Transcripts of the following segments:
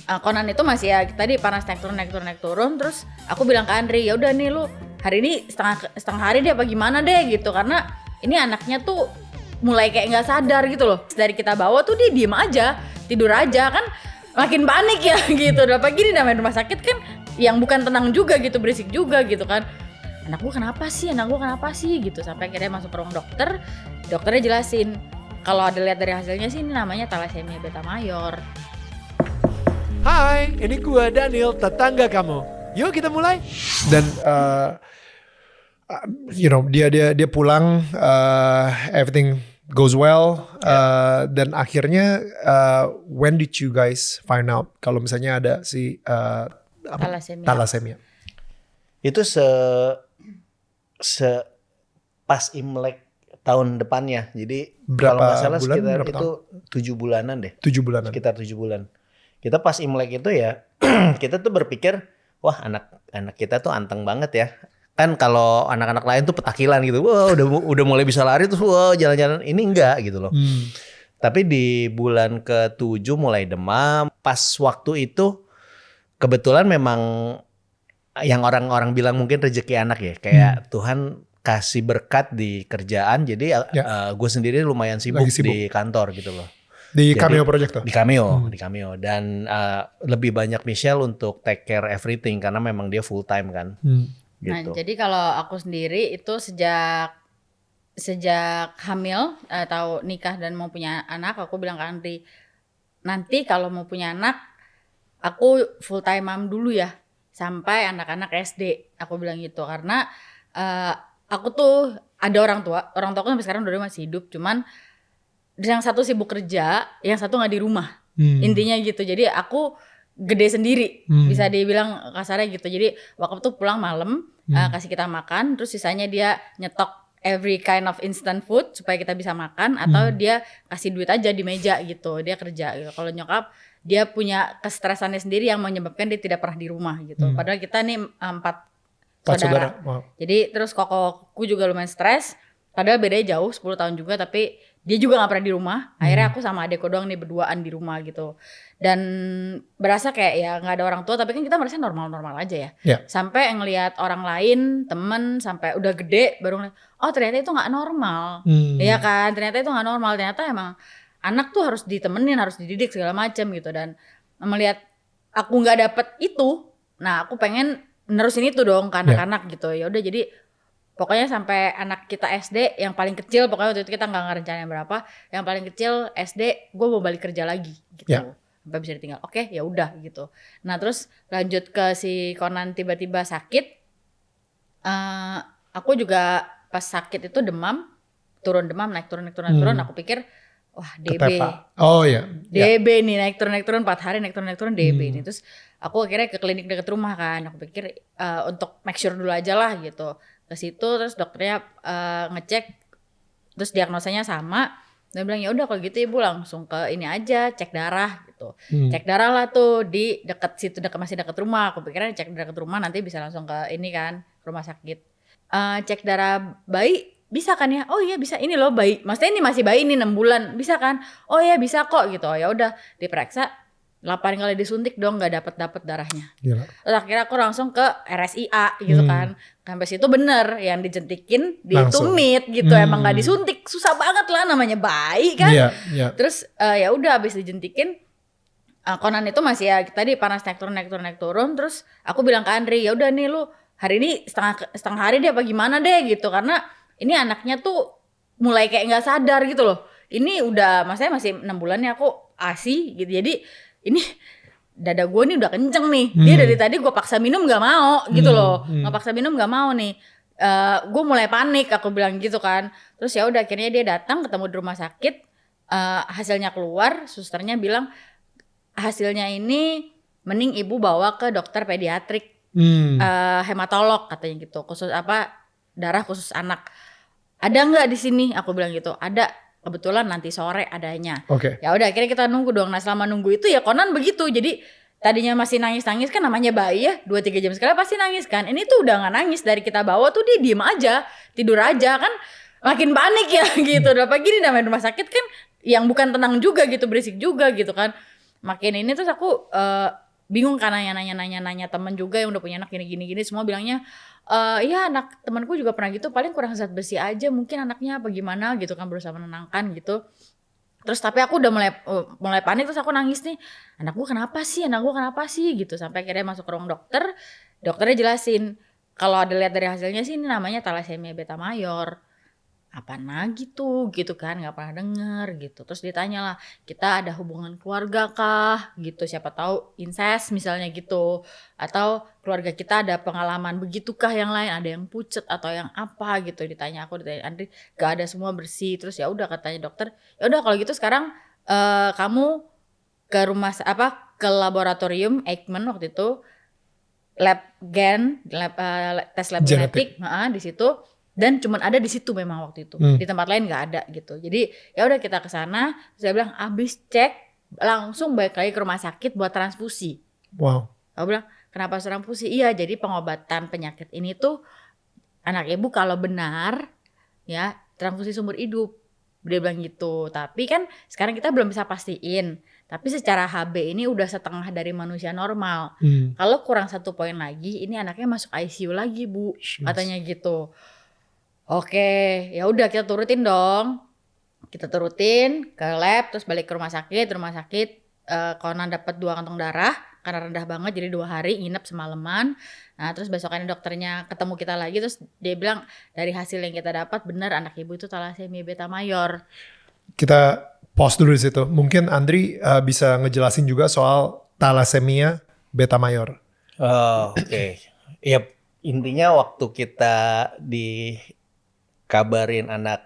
Conan itu masih ya tadi panas naik turun, terus aku bilang ke Andri, ya udah nih lu hari ini setengah hari deh apa gimana deh gitu, karena ini anaknya tuh mulai kayak nggak sadar gitu loh. Dari kita bawa tuh dia diem aja, tidur aja, kan makin panik ya gitu. Udah pagi nih namanya rumah sakit kan yang bukan tenang juga gitu, berisik juga gitu kan. Anak gua kenapa sih gitu, sampai akhirnya masuk ke ruang dokter. Dokternya jelasin kalau ada lihat dari hasilnya sih ini namanya thalassemia beta mayor. Hai, ini gua Daniel, tetangga kamu. Yuk kita mulai. Dan dia pulang, everything goes well. Dan akhirnya when did you guys find out kalau misalnya ada si thalassemia? Itu pas Imlek tahun depannya. Jadi kalau nggak salah sekitar itu 7 bulanan deh. 7 bulanan. Sekitar 7 bulan. Kita pas Imlek itu ya, kita tuh berpikir, wah anak kita tuh anteng banget ya. Kan kalau anak-anak lain tuh petakilan gitu, wah udah mulai bisa lari tuh, wah jalan-jalan, ini enggak gitu loh. Tapi di bulan ke-7 mulai demam. Pas waktu itu kebetulan memang yang orang-orang bilang mungkin rezeki anak ya, kayak Tuhan kasih berkat di kerjaan, jadi gue sendiri lumayan sibuk di kantor gitu loh. Di Cameo Project tuh? Di Cameo. Dan lebih banyak Michelle untuk take care everything karena memang dia full time kan. Gitu. Nah jadi kalau aku sendiri itu sejak hamil atau nikah dan mau punya anak, aku bilang ke Andri, nanti kalau mau punya anak aku full time mom dulu ya sampai anak-anak SD, aku bilang gitu. Karena aku tuh ada orang tua aku sampai sekarang udah masih hidup, cuman yang satu sibuk kerja, yang satu nggak di rumah. Intinya gitu. Jadi aku gede sendiri, bisa dibilang kasarnya gitu. Jadi waktu tuh pulang malam, kasih kita makan, terus sisanya dia nyetok every kind of instant food supaya kita bisa makan, atau dia kasih duit aja di meja gitu. Dia kerja gitu. Kalau nyokap dia punya kestresannya sendiri yang menyebabkan dia tidak pernah di rumah gitu. Padahal kita nih 4 saudara. Wow. Jadi terus kokoku juga lumayan stres. Padahal bedanya jauh 10 tahun juga, tapi dia juga gak pernah di rumah. Akhirnya aku sama adekku doang nih berduaan di rumah gitu. Dan berasa kayak ya gak ada orang tua, tapi kan kita merasa normal-normal aja ya. Sampai ngelihat orang lain, temen, sampai udah gede baru ngeliat, oh ternyata itu gak normal. Iya kan, ternyata itu gak normal. Ternyata emang anak tuh harus ditemenin, harus dididik segala macam gitu. Dan melihat aku gak dapet itu, nah aku pengen nerusin itu dong ke anak-anak gitu. Ya udah, jadi pokoknya sampai anak kita SD yang paling kecil, pokoknya waktu itu kita nggak ngerencanain berapa, yang paling kecil SD gue mau balik kerja lagi gitu, sampai bisa ditinggal. Oke, ya udah gitu. Nah terus lanjut ke si Conan tiba-tiba sakit. Aku juga pas sakit itu demam, naik turun. Aku pikir wah DB. Ketepa. Oh iya. DB nih naik turun 4 hari naik turun DB nih. Terus aku akhirnya ke klinik dekat rumah kan. Aku pikir untuk make sure dulu aja lah gitu. Ke situ terus dokternya ngecek, terus diagnosanya sama. Dia bilang ya udah kalau gitu ibu langsung ke ini aja, cek darah gitu. Cek darah lah tuh di dekat situ, masih dekat rumah. Aku pikirnya cek dekat rumah nanti bisa langsung ke ini kan, rumah sakit. Cek darah bayi bisa kan ya? Oh iya bisa, ini loh bayi. Maksudnya ini masih bayi ini 6 bulan, bisa kan? Oh iya bisa kok gitu. Ya udah diperiksa. 8 kali disuntik dong, nggak dapet darahnya. Gila. Terus akhirnya aku langsung ke RSIA gitu kan. Sampai situ bener yang dijentikin ditumit gitu. Emang nggak disuntik, susah banget lah namanya bayi kan. Terus ya udah abis dijentikin, Conan itu masih ya tadi panas naik turun. Terus aku bilang ke Andri, ya udah nih lu hari ini setengah hari deh apa gimana deh gitu, karena ini anaknya tuh mulai kayak nggak sadar gitu loh. Ini udah maksudnya masih 6 bulan ya aku ASI gitu, jadi ini dada gue nih udah kenceng nih. Dia dari tadi gue paksa minum gak mau gitu loh. Gak paksa minum gak mau nih. Gue mulai panik, aku bilang gitu kan. Terus ya udah akhirnya dia datang ketemu di rumah sakit. Hasilnya keluar, susternya bilang hasilnya ini mending ibu bawa ke dokter pediatrik, hematolog katanya gitu. Khusus darah khusus anak. Ada nggak di sini? Aku bilang gitu. Ada. Kebetulan nanti sore adanya. Ya udah akhirnya kita nunggu dong. Nah selama nunggu itu ya Conan begitu. Jadi tadinya masih nangis kan, namanya bayi ya 2-3 jam sekali pasti nangis kan. Ini tuh udah gak nangis, dari kita bawa tuh dia diem aja, tidur aja kan, makin panik ya gitu. Udah pagi nih namanya rumah sakit kan yang bukan tenang juga gitu, berisik juga gitu kan. makin ini terus aku bingung kan nanya temen juga yang udah punya anak gini semua bilangnya iya anak temanku juga pernah gitu, paling kurang zat besi aja mungkin anaknya apa gimana gitu kan, berusaha menenangkan gitu. Terus tapi aku udah mulai panik, terus aku nangis nih, anak gua kenapa sih gitu, sampai akhirnya masuk ke ruang dokter, dokternya jelasin kalau ada lihat dari hasilnya sih ini namanya thalassemia beta mayor. Apaan lagi tuh gitu kan, nggak pernah denger gitu. Terus ditanya lah, kita ada hubungan keluarga kah gitu, siapa tahu incest misalnya gitu, atau keluarga kita ada pengalaman begitukah yang lain, ada yang pucet atau yang apa gitu. Ditanya Andri, gak ada, semua bersih. Terus ya udah katanya dokter, ya udah kalau gitu sekarang kamu ke ke laboratorium Eichmann waktu itu, tes lab genetik di situ. Dan cuman ada di situ memang waktu itu, di tempat lain nggak ada gitu. Jadi ya udah kita ke sana, saya bilang abis cek langsung balik lagi ke rumah sakit buat transfusi. Wow. Aku bilang kenapa transfusi? Iya, jadi pengobatan penyakit ini tuh anak ibu kalau benar ya transfusi sumber hidup. Dia bilang gitu. Tapi kan sekarang kita belum bisa pastiin. Tapi secara HB ini udah setengah dari manusia normal. Kalau kurang 1 poin lagi, ini anaknya masuk ICU lagi Bu, katanya gitu. Oke, ya udah kita turutin dong. Kita turutin ke lab, terus balik ke rumah sakit. Konan dapat 2 kantong darah karena rendah banget, jadi 2 hari nginep semalaman. Nah, terus besokannya dokternya ketemu kita lagi, terus dia bilang dari hasil yang kita dapat benar anak ibu itu thalassemia beta mayor. Kita pause dulu di situ. Mungkin Andri bisa ngejelasin juga soal thalassemia beta mayor. Oke. Ya intinya waktu kita dikabarin anak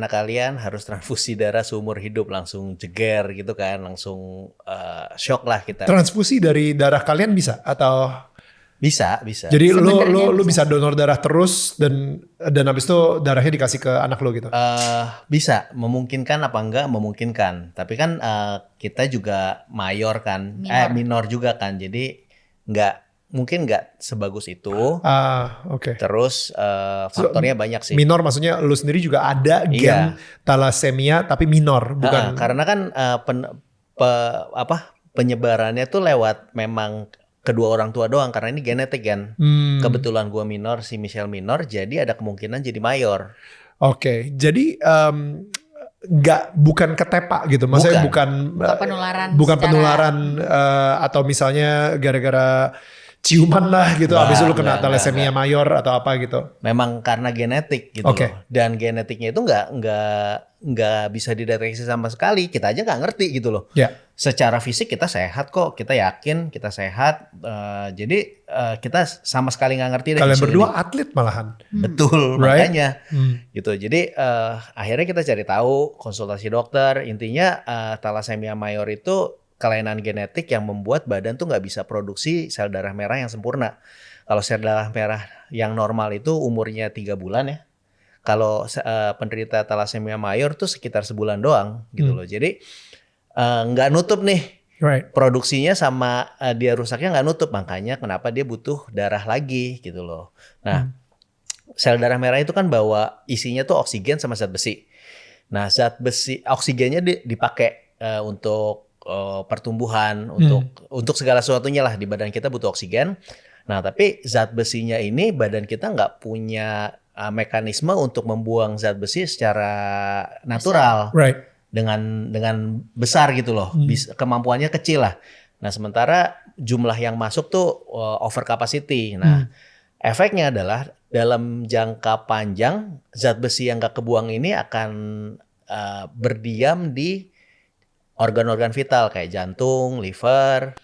kalian harus transfusi darah seumur hidup, langsung jeger gitu kan, langsung shock lah kita. Transfusi dari darah kalian bisa atau? Bisa. Jadi lu bisa donor darah terus dan habis itu darahnya dikasih ke anak lu gitu? Bisa, memungkinkan apa enggak memungkinkan. Tapi kan kita juga mayor kan, minor juga kan. Jadi mungkin nggak sebagus itu. Oke. Terus faktornya banyak sih. Minor maksudnya lu sendiri juga ada gen thalassemia tapi minor, bukan? Karena kan penyebarannya tuh lewat memang kedua orang tua doang, karena ini genetik kan. Kebetulan gua minor, si Michelle minor, jadi ada kemungkinan jadi mayor. Oke, jadi bukan ketepak gitu, maksudnya bukan penularan atau misalnya gara-gara ciuman lah gitu, habis itu lu kena thalassemia mayor atau apa gitu. Memang karena genetik gitu loh. Dan genetiknya itu nggak bisa dideteksi sama sekali. Kita aja nggak ngerti gitu loh. Secara fisik kita sehat kok, kita yakin kita sehat. Jadi kita sama sekali nggak ngerti. Kalian berdua atlet malahan. Betul, makanya gitu. Jadi akhirnya kita cari tahu, konsultasi dokter. Intinya thalassemia mayor itu kelainan genetik yang membuat badan tuh nggak bisa produksi sel darah merah yang sempurna. Kalau sel darah merah yang normal itu umurnya 3 bulan ya. Kalau penderita thalassemia mayor tuh sekitar sebulan doang gitu loh. Jadi nggak nutup nih produksinya sama dia rusaknya nggak nutup. Makanya kenapa dia butuh darah lagi gitu loh. Nah sel darah merah itu kan bawa isinya tuh oksigen sama zat besi. Nah zat besi oksigennya dipakai untuk pertumbuhan, untuk segala sesuatunya lah, di badan kita butuh oksigen. Nah tapi zat besinya ini badan kita nggak punya mekanisme untuk membuang zat besi secara natural dengan besar gitu loh. Kemampuannya kecil lah. Nah sementara jumlah yang masuk tuh over capacity. Nah efeknya adalah dalam jangka panjang zat besi yang nggak kebuang ini akan berdiam di organ-organ vital kayak jantung, liver,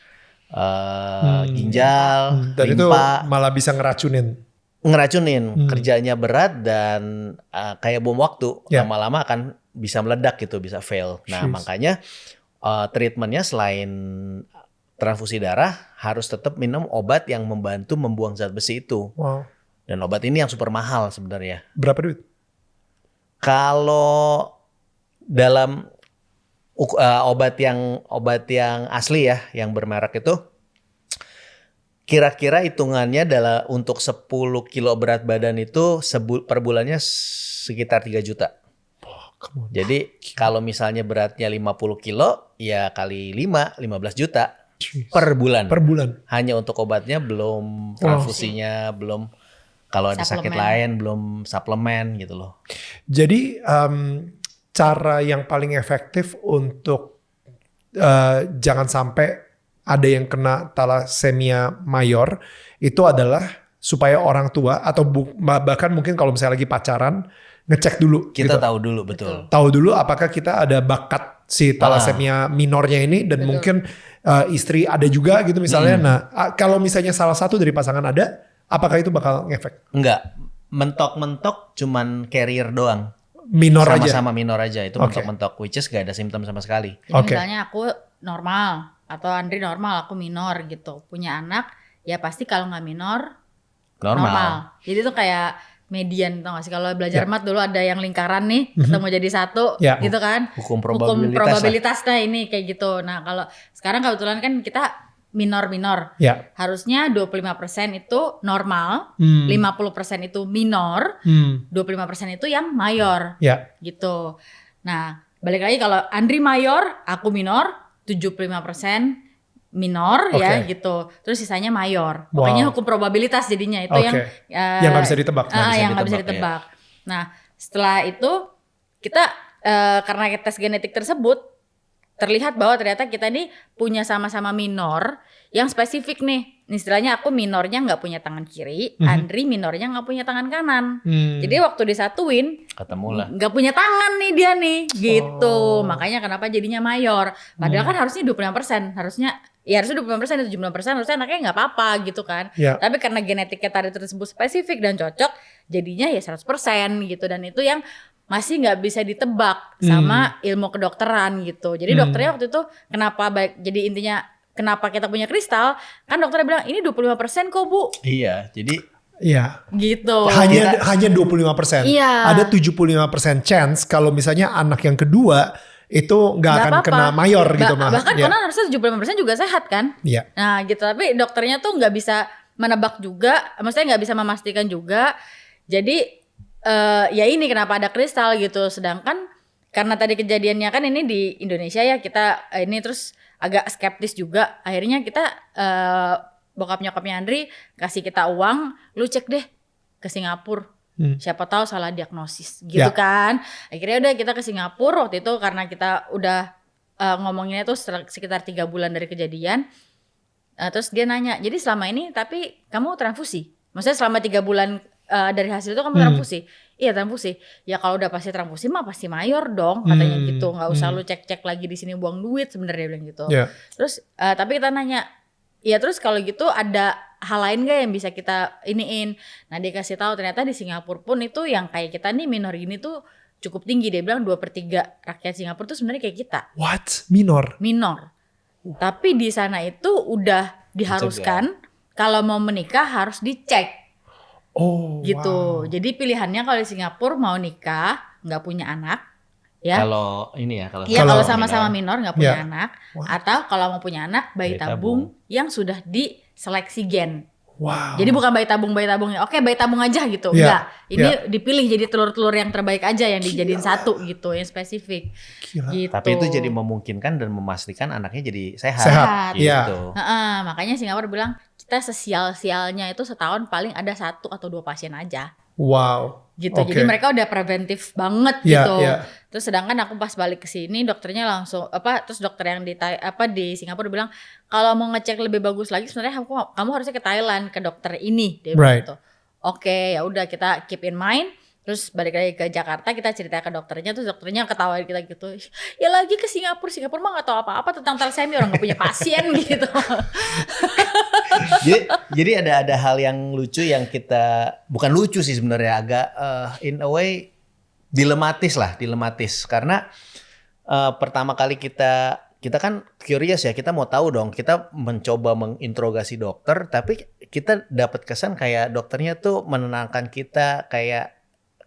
ginjal, dan limpa. itu malah bisa ngeracunin, kerjanya berat dan kayak bom waktu. Lama-lama akan bisa meledak gitu, bisa fail. Nah makanya treatmentnya selain transfusi darah harus tetap minum obat yang membantu membuang zat besi itu. Dan obat ini yang super mahal sebenarnya. Berapa duit? Kalau dalam obat yang asli ya, yang bermerek itu, kira-kira hitungannya adalah untuk 10 kilo berat badan itu per bulannya sekitar 3 juta. Come on. Jadi kalau misalnya beratnya 50 kilo, ya kali 5, 15 juta Jeez. per bulan. Per bulan. Hanya untuk obatnya, belum transfusinya, belum kalau ada sakit Suplemen. lain, belum suplemen gitu loh. Jadi cara yang paling efektif untuk jangan sampai ada yang kena thalassemia mayor itu adalah supaya orang tua atau bahkan mungkin kalau misalnya lagi pacaran ngecek dulu. Kita gitu. tahu dulu, betul. Tahu dulu apakah kita ada bakat si thalassemia minornya ini dan Betul. mungkin istri ada juga gitu misalnya. Nah kalau misalnya salah satu dari pasangan ada, apakah itu bakal ngefek? Enggak, mentok-mentok cuman carrier doang. Minor aja. Sama-sama minor aja, itu Oke. mentok-mentok, which is gak ada simptom sama sekali. Jadi Oke. misalnya aku normal atau Andri normal, aku minor gitu. Punya anak, ya pasti kalau nggak minor, normal. Jadi itu kayak median, tau gak sih? Kalau belajar mat dulu ada yang lingkaran nih, ketemu jadi satu, Ya. gitu kan? Hukum Hukum probabilitas lah. probabilitas nah ini kayak gitu. Nah kalau sekarang kebetulan kan kita minor-minor. Ya. Harusnya 25% itu normal, 50% itu minor, 25% itu yang mayor. Ya. Gitu. Nah, balik lagi kalau Andri mayor, aku minor, 75% minor ya Oke. gitu. Terus sisanya mayor. Wow. Pokoknya hukum probabilitas jadinya itu Oke. Yang nggak bisa ditebak. yang nggak bisa ditebak, ditebak. Nah, setelah itu kita karena tes genetik tersebut terlihat bahwa ternyata kita ini punya sama-sama minor yang spesifik nih. Istilahnya aku minornya nggak punya tangan kiri, Andri minornya nggak punya tangan kanan. Jadi waktu disatuin Ketemu lah. nggak punya tangan nih dia nih gitu. Makanya kenapa jadinya mayor. Padahal kan harusnya 25%, harusnya 25%, 75% harusnya anaknya nggak apa-apa gitu kan. Ya. Tapi karena genetiknya tadi tersebut spesifik dan cocok, jadinya ya 100% gitu. Dan itu yang masih nggak bisa ditebak sama ilmu kedokteran gitu. Jadi dokternya waktu itu kenapa baik, jadi intinya kenapa kita punya kristal, kan dokternya bilang ini 25% kok Bu, Iya, jadi Iya. gitu. Hanya 25%. Iya. Ada 75% chance kalau misalnya anak yang kedua itu nggak akan apa-apa. kena mayor gitu mah. Bahkan Ya. konon harusnya 75% juga sehat kan. Iya. Nah gitu, tapi dokternya tuh nggak bisa menebak juga, maksudnya nggak bisa memastikan juga. Jadi ya ini kenapa ada kristal gitu. Sedangkan karena tadi kejadiannya kan ini di Indonesia ya, kita ini terus agak skeptis juga. Akhirnya kita bokap nyokapnya Andri kasih kita uang, lu cek deh ke Singapura. Siapa tahu salah diagnosis gitu Ya. kan. Akhirnya udah kita ke Singapura waktu itu karena kita udah ngomonginnya tuh sekitar 3 bulan dari kejadian. Terus dia nanya, jadi selama ini tapi kamu transfusi? Maksudnya selama 3 bulan dari hasil itu kamu transfusi? Iya transfusi. Ya kalau udah pasti transfusi mah pasti mayor dong katanya gitu. Nggak usah lu cek-cek lagi di sini buang duit sebenarnya dia bilang gitu. Ya. Terus tapi kita nanya, ya terus kalau gitu ada hal lain gak yang bisa kita iniin? Nah dia kasih tahu ternyata di Singapura pun itu yang kayak kita nih minor ini tuh cukup tinggi. Dia bilang 2/3 rakyat Singapura tuh sebenarnya kayak kita. What? Minor? Tapi di sana itu udah diharuskan kalau mau menikah harus dicek. Oh, Gitu. wow. Jadi pilihannya kalau di Singapura mau nikah, nggak punya anak, ya. kalau ini ya, kalau Iya Kalau kalau sama-sama minor nggak punya Ya. anak, atau kalau mau punya anak bayi Bayi tabung yang sudah diseleksi gen. Wow. Jadi bukan bayi tabungnya. Oke, bayi tabung aja gitu. Iya, Enggak. Ini iya. dipilih jadi telur-telur yang terbaik aja yang dijadiin satu gitu, yang spesifik. Gila. Gitu. tapi itu jadi memungkinkan dan memastikan anaknya jadi sehat. Sehat, Gitu. iya. Makanya Singapura bilang kita sesial-sialnya itu setahun paling ada 1 atau 2 pasien aja. Wow. Gitu. Oke. Jadi mereka udah preventif banget Iya, gitu. iya. Terus sedangkan aku pas balik ke sini dokternya langsung terus dokter yang di Singapura bilang kalau mau ngecek lebih bagus lagi sebenarnya kamu harusnya ke Thailand ke dokter ini dia bilang Right. gitu. Oke, ya udah kita keep in mind. Terus balik lagi ke Jakarta kita cerita ke dokternya, terus dokternya ketawain kita gitu. Ya lagi ke Singapura mah gak tahu apa-apa tentang thalassemia, orang gak punya pasien gitu. jadi ada hal yang lucu yang kita, bukan lucu sih sebenarnya, agak in a way dilematis karena pertama kali kita kan curious ya, kita mau tahu dong, kita mencoba menginterogasi dokter, tapi kita dapat kesan kayak dokternya tuh menenangkan kita, kayak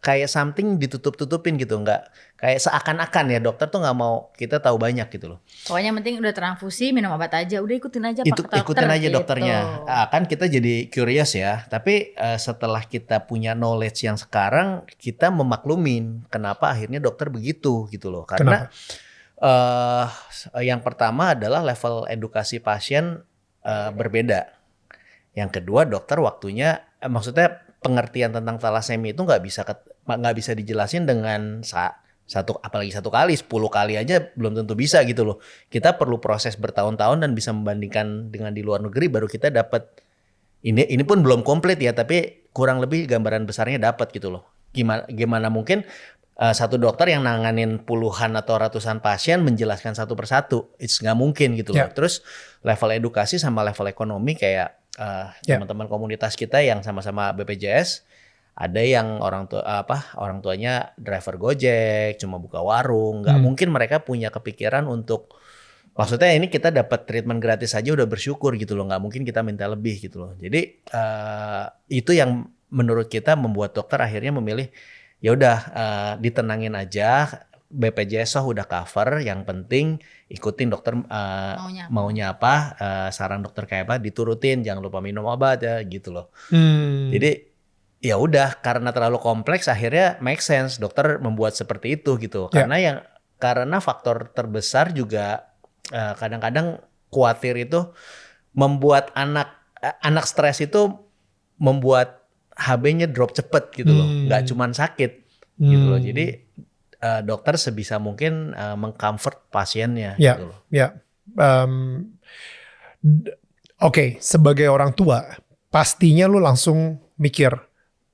kayak something ditutup-tutupin gitu, nggak kayak seakan-akan ya dokter tuh nggak mau kita tahu banyak gitu loh. Pokoknya yang penting udah transfusi, minum obat aja, udah ikutin aja Itu pak dokter. ikutin aja gitu. dokternya. Kan kita jadi curious ya. Tapi setelah kita punya knowledge yang sekarang, kita memaklumin kenapa akhirnya dokter begitu gitu loh. Karena yang pertama adalah level edukasi pasien berbeda. Yang kedua dokter waktunya, maksudnya pengertian tentang thalassemia itu nggak bisa dijelasin dengan apalagi 1 kali, 10 kali aja belum tentu bisa gitu loh. Kita perlu proses bertahun-tahun dan bisa membandingkan dengan di luar negeri baru kita dapat. Ini pun belum komplit ya, tapi kurang lebih gambaran besarnya dapat gitu loh. Gimana mungkin satu dokter yang nanganin puluhan atau ratusan pasien menjelaskan satu persatu, it's nggak mungkin gitu loh. Terus level edukasi sama level ekonomi kayak teman-teman komunitas kita yang sama-sama BPJS, ada yang orang tuanya driver Gojek, cuma buka warung, nggak mungkin mereka punya kepikiran untuk, maksudnya ini kita dapat treatment gratis aja udah bersyukur gitu loh, nggak mungkin kita minta lebih gitu loh. Jadi itu yang menurut kita membuat dokter akhirnya memilih ya udah ditenangin aja, BPJS udah cover, yang penting ikutin dokter maunya apa, saran dokter kayak apa diturutin, jangan lupa minum obat ya gitu loh. Jadi ya udah, karena terlalu kompleks akhirnya make sense dokter membuat seperti itu gitu. Karena faktor terbesar juga kadang-kadang khawatir itu membuat anak stres itu membuat HB-nya drop cepet gitu loh, nggak cuman sakit gitu loh. Jadi dokter sebisa mungkin mengcomfort pasiennya gitu loh. Oke, sebagai orang tua pastinya lu langsung mikir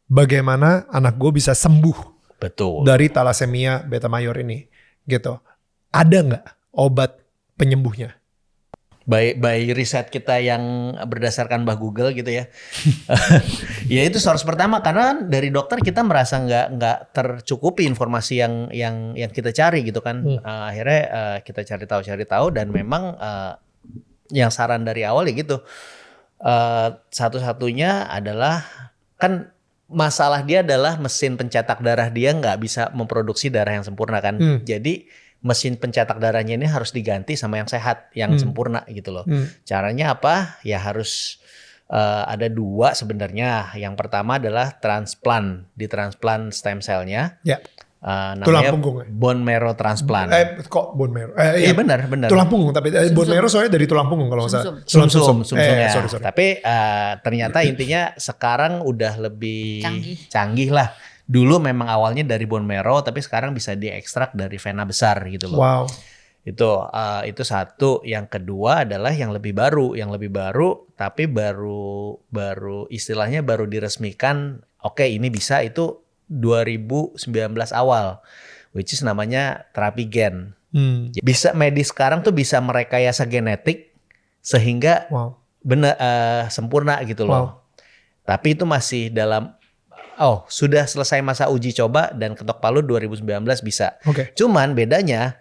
bagaimana anak gue bisa sembuh dari thalassemia beta mayor ini gitu. Ada nggak obat penyembuhnya? By riset kita yang berdasarkan Google gitu ya. Ya itu source pertama, karena dari dokter kita merasa nggak tercukupi informasi yang kita cari gitu kan. Akhirnya kita cari tahu dan memang yang saran dari awal ya gitu. Satu-satunya adalah, kan masalah dia adalah mesin pencetak darah dia nggak bisa memproduksi darah yang sempurna kan. Jadi mesin pencetak darahnya ini harus diganti sama yang sehat, yang sempurna gitu loh. Caranya apa? Ya harus ada 2 sebenarnya. Yang pertama adalah ditransplant stem cell-nya. Namanya bone marrow transplant. Kok bone marrow? Iya benar. Tulang punggung, tapi bone marrow soalnya dari tulang punggung kalau nggak salah. Sumsum ya. Sorry. Tapi ternyata intinya sekarang udah lebih canggih lah. Dulu memang awalnya dari bone marrow, tapi sekarang bisa diekstrak dari vena besar gitu loh. Wow. Itu satu. Yang kedua adalah yang lebih baru, tapi baru istilahnya baru diresmikan. Oke, ini bisa, itu 2019 awal, which is namanya terapi gen. Bisa medis sekarang tuh bisa merekayasa genetik sehingga benar sempurna gitu loh. Tapi itu masih dalam sudah selesai masa uji coba dan ketok palu 2019 bisa. Cuman bedanya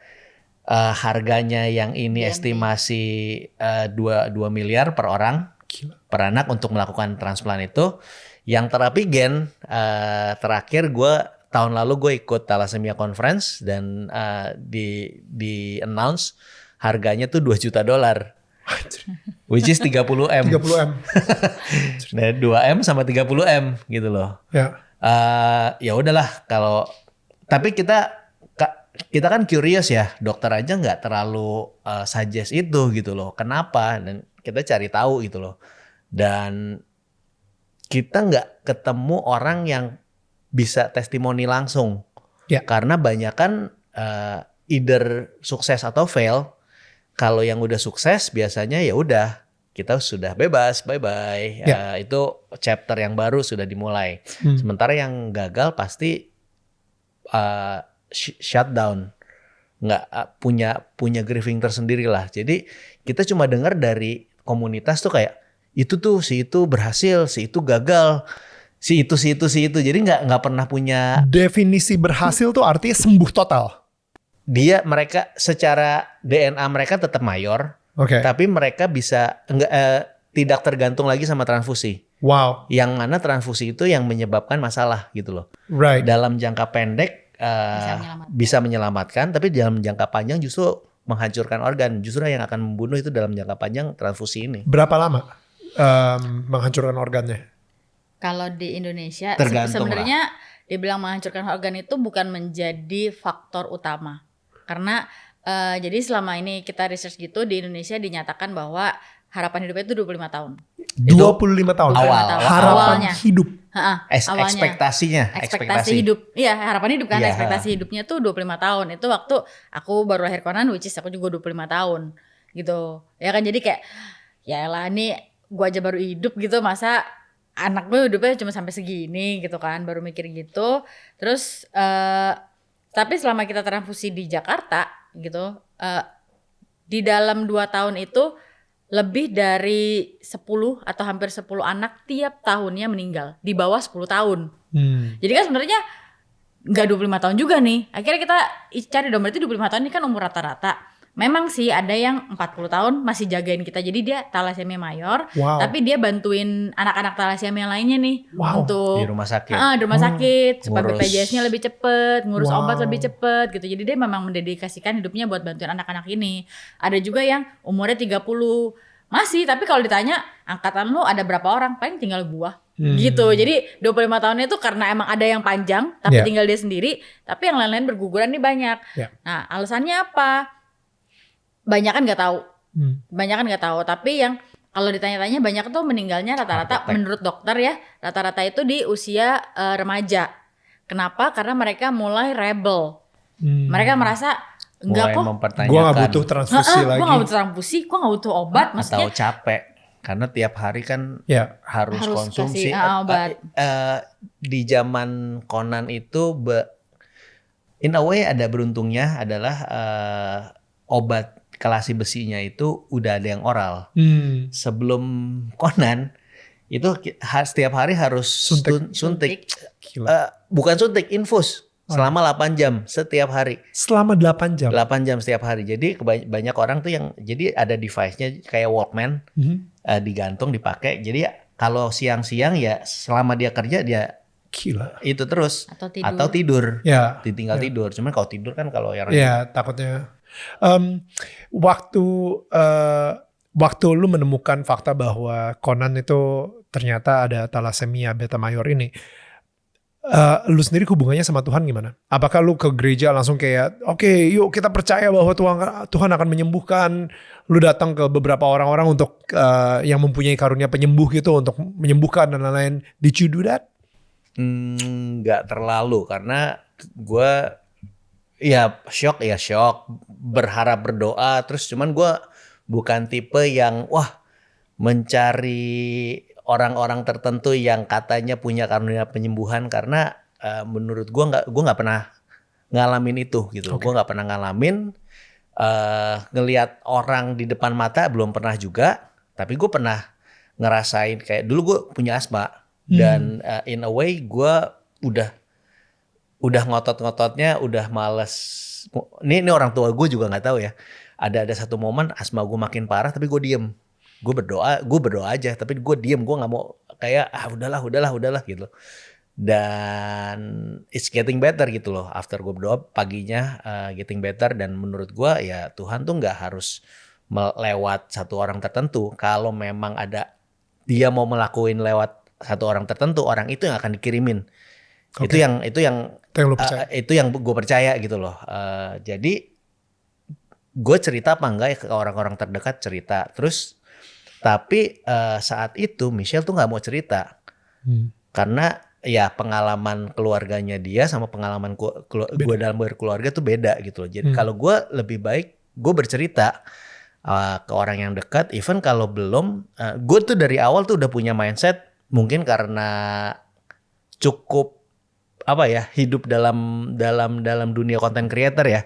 harganya yang ini estimasi 2 miliar per orang per anak untuk melakukan transplant itu. Yang terapi gen terakhir tahun lalu gue ikut Thalassemia Conference dan di announce harganya tuh $2 juta. Which is 30M. Nah, 2M sama 30M gitu loh. Ya udahlah kalau, tapi kita kan curious ya, dokter aja nggak terlalu suggest itu gitu loh. Kenapa? Dan kita cari tahu gitu loh. Dan kita nggak ketemu orang yang bisa testimoni langsung. Karena banyak kan either sukses atau fail. Kalau yang udah sukses biasanya ya udah kita sudah bebas, bye-bye. Itu chapter yang baru sudah dimulai. Sementara yang gagal pasti shutdown, nggak punya grieving tersendiri lah. Jadi kita cuma dengar dari komunitas tuh kayak itu tuh si itu berhasil, si itu gagal, si itu. Jadi nggak pernah punya definisi berhasil tuh artinya sembuh total. Mereka secara DNA mereka tetap mayor, tapi mereka bisa tidak tergantung lagi sama transfusi. Wow. Yang mana transfusi itu yang menyebabkan masalah gitu loh. Right. Dalam jangka pendek menyelamatkan. bisa menyelamatkan, tapi dalam jangka panjang justru menghancurkan organ. Justru yang akan membunuh itu dalam jangka panjang transfusi ini. Berapa lama menghancurkan organnya? Kalau di Indonesia Tergantung sebenarnya dibilang menghancurkan organ itu bukan menjadi faktor utama. Karena jadi selama ini kita research gitu di Indonesia dinyatakan bahwa harapan hidupnya itu 25 tahun. 25 tahun. Harapan Awalnya. hidup. Awalnya. Ekspektasi hidup. Iya, harapan hidup kan. Iya. Ekspektasi hidupnya tuh 25 tahun. Itu waktu aku baru lahir Conan, which is aku juga 25 tahun. Gitu. Ya kan, jadi kayak ya elah nih gua aja baru hidup gitu, masa anak gue hidupnya cuma sampai segini gitu kan, baru mikir gitu. Terus tapi selama kita transfusi di Jakarta gitu, di dalam 2 tahun itu lebih dari 10 atau hampir 10 anak tiap tahunnya meninggal di bawah 10 tahun. Jadi kan sebenarnya nggak 25 tahun juga nih. Akhirnya kita cari dong, berarti 25 tahun ini kan umur rata-rata. Memang sih ada yang 40 tahun masih jagain kita. Jadi dia thalassemia mayor, tapi dia bantuin anak-anak thalassemia lainnya nih untuk di rumah sakit. Di rumah sakit supaya Ngurus. BPJS-nya lebih cepet, ngurus obat lebih cepet gitu. Jadi dia memang mendedikasikan hidupnya buat bantuin anak-anak ini. Ada juga yang umurnya 30 masih, tapi kalau ditanya angkatan lu ada berapa orang? Paling tinggal gua. Gitu. Jadi 25 tahunnya itu karena emang ada yang panjang tapi tinggal dia sendiri, tapi yang lain-lain berguguran nih banyak. Nah, alasannya apa? Banyak kan nggak tahu. Banyak kan nggak tahu, tapi yang kalau ditanya-tanya banyak tuh meninggalnya rata-rata menurut dokter ya, rata-rata itu di usia remaja. Kenapa? Karena mereka mulai rebel. Mereka merasa enggak kok, gue gak butuh transfusi lagi. Gue gak butuh transfusi, gue gak butuh obat. Atau capek. Karena tiap hari kan harus konsumsi. Obat. Di zaman Conan itu, in a way ada beruntungnya adalah obat kelasi besinya itu udah ada yang oral. Sebelum Conan itu setiap hari harus suntik. Bukan suntik, infus. Selama 8 jam setiap hari. Selama 8 jam? 8 jam setiap hari. Jadi banyak orang tuh yang, jadi ada device-nya kayak Walkman, digantung, dipakai. Jadi kalau siang-siang ya selama dia kerja dia gila itu terus. Atau tidur. Ditinggal tidur. Cuman kalau tidur kan kalau yang... takutnya. Waktu lu menemukan fakta bahwa Conan itu ternyata ada thalassemia beta mayor ini, lu sendiri hubungannya sama Tuhan gimana? Apakah lu ke gereja langsung kayak oke, yuk kita percaya bahwa Tuhan akan menyembuhkan? Lu datang ke beberapa orang-orang untuk yang mempunyai karunia penyembuh gitu untuk menyembuhkan dan lain-lain. Did you do that? Nggak terlalu, karena gue shock, berharap, berdoa, terus cuman gue bukan tipe yang mencari orang-orang tertentu yang katanya punya karunia penyembuhan, karena menurut gue nggak pernah ngalamin itu gitu. Gue nggak pernah ngalamin, ngelihat orang di depan mata belum pernah juga, tapi gue pernah ngerasain kayak dulu gue punya asma dan in a way gue udah ngotot-ngototnya, udah males. Ini orang tua gue juga nggak tahu ya. Ada satu momen asma gue makin parah, tapi gue diem. Gue berdoa aja, tapi gue diem. Gue nggak mau kayak udahlah gitu. Dan it's getting better gitu loh. After gue berdoa paginya getting better, dan menurut gue ya Tuhan tuh nggak harus melewat satu orang tertentu. Kalau memang ada dia mau melakuin lewat satu orang tertentu, orang itu yang akan dikirimin. Itu yang gue percaya gitu loh. Jadi gue cerita apa enggak ya ke orang-orang terdekat, cerita. Terus tapi saat itu Michelle tuh nggak mau cerita karena ya pengalaman keluarganya dia sama pengalaman gue dalam berkeluarga tuh beda gitu loh. Jadi kalau gue lebih baik gue bercerita ke orang yang dekat, even kalau belum, gue tuh dari awal tuh udah punya mindset, mungkin karena cukup hidup dalam dunia content creator ya.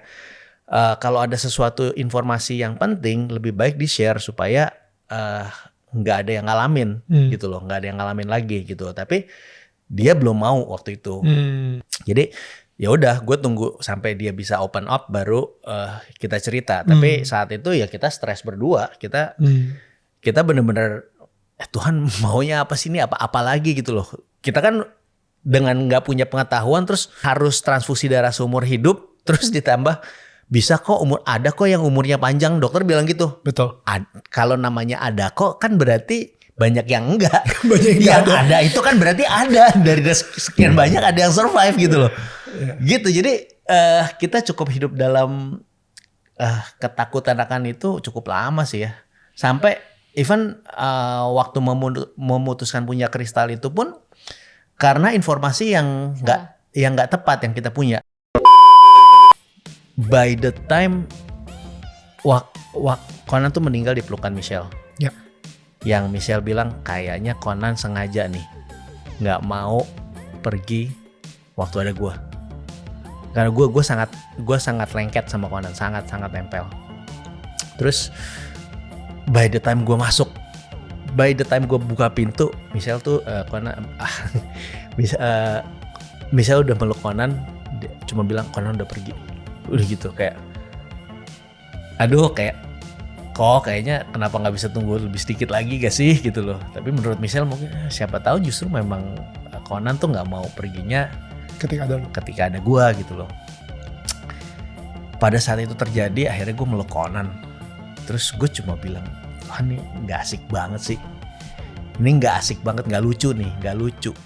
Kalau ada sesuatu informasi yang penting lebih baik di share supaya nggak ada yang ngalamin gitu loh, nggak ada yang ngalamin lagi gitu. Tapi dia belum mau waktu itu. Jadi ya udah, gue tunggu sampai dia bisa open up baru kita cerita. Tapi saat itu ya kita stres berdua, kita bener-bener Tuhan maunya apa sih ini, apa lagi gitu loh. Kita kan dengan nggak punya pengetahuan terus harus transfusi darah seumur hidup, terus ditambah bisa kok ada kok yang umurnya panjang, dokter bilang gitu. Betul. Kalau namanya ada kok kan berarti banyak yang enggak. Banyak yang yang ada itu kan berarti ada, dari sekian banyak ada yang survive gitu loh. Gitu, jadi kita cukup hidup dalam ketakutan akan itu cukup lama sih ya. Sampai even waktu memutuskan punya kristal itu pun karena informasi yang nggak tepat yang kita punya. By the time Conan tuh meninggal di pelukan Michelle. Ya. Yang Michelle bilang kayaknya Conan sengaja nih nggak mau pergi waktu ada gue. Karena gue sangat lengket sama Conan, sangat nempel. Terus by the time gue buka pintu, Michelle tuh Michelle udah meluk Conan, cuma bilang Conan udah pergi. Udah gitu, kayak aduh, kayaknya kenapa nggak bisa tunggu lebih sedikit lagi gak sih gitu loh. Tapi menurut Michelle mungkin siapa tahu justru memang Conan tuh nggak mau perginya ketika ada gua gitu loh. Pada saat itu terjadi, akhirnya gue meluk Conan. Terus gue cuma bilang, Tuhan, ini nggak asik banget sih. Ini nggak asik banget, nggak lucu nih, nggak lucu.